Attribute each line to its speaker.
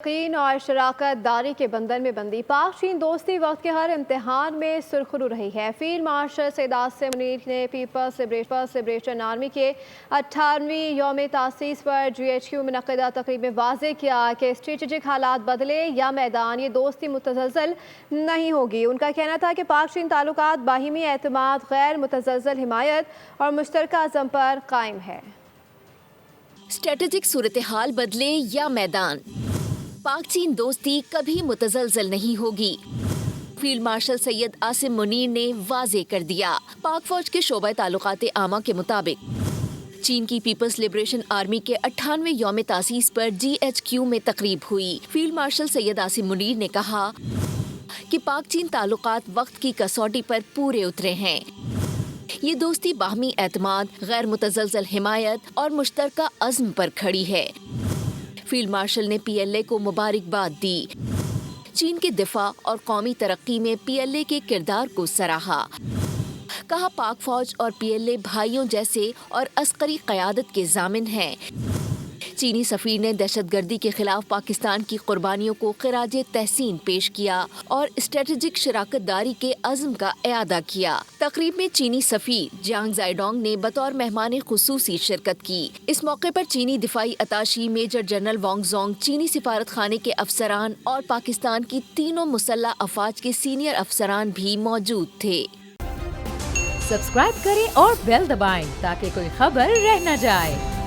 Speaker 1: یقین اور شراکت داری کے بندھن میں بندی پاک چین دوستی وقت کے ہر امتحان میں سرخرو رہی ہے۔ فیلڈ مارشل سید عاصم منیر نے پیپلز لبریشن آرمی کے 18ویں یوم تاسیس پر GHQ منعقدہ تقریب میں واضح کیا کہ اسٹریٹجک حالات بدلے یا میدان، یہ دوستی متزلزل نہیں ہوگی۔ ان کا کہنا تھا کہ پاک چین تعلقات باہمی اعتماد، غیر متزلزل حمایت اور مشترکہ عزم پر قائم ہے۔
Speaker 2: اسٹریٹجک صورتحال بدلے یا میدان، پاک چین دوستی کبھی متزلزل نہیں ہوگی، فیلڈ مارشل سید عاصم منیر نے واضح کر دیا۔ پاک فوج کے شعبہ تعلقات عامہ کے مطابق چین کی پیپلز لبریشن آرمی کے 98ویں یوم تاسیس پر GHQ میں تقریب ہوئی۔ فیلڈ مارشل سید عاصم منیر نے کہا کہ پاک چین تعلقات وقت کی کسوٹی پر پورے اترے ہیں۔ یہ دوستی باہمی اعتماد، غیر متزلزل حمایت اور مشترکہ عزم پر کھڑی ہے۔ فیلڈ مارشل نے PLA کو مبارکباد دی، چین کے دفاع اور قومی ترقی میں PLA کے کردار کو سراہا۔ کہا پاک فوج اور PLA بھائیوں جیسے اور عسکری قیادت کے ضامن ہیں۔ چینی سفیر نے دہشت گردی کے خلاف پاکستان کی قربانیوں کو خراج تحسین پیش کیا اور اسٹریٹجک شراکت داری کے عزم کا اعادہ کیا۔ تقریب میں چینی سفیر جیانگ زائیڈونگ نے بطور مہمان خصوصی شرکت کی۔ اس موقع پر چینی دفاعی اتاشی میجر جنرل وانگ زونگ، چینی سفارت خانے کے افسران اور پاکستان کی تینوں مسلح افواج کے سینئر افسران بھی موجود تھے۔
Speaker 3: سبسکرائب کریں اور بیل دبائیں تاکہ کوئی خبر رہ نہ جائے۔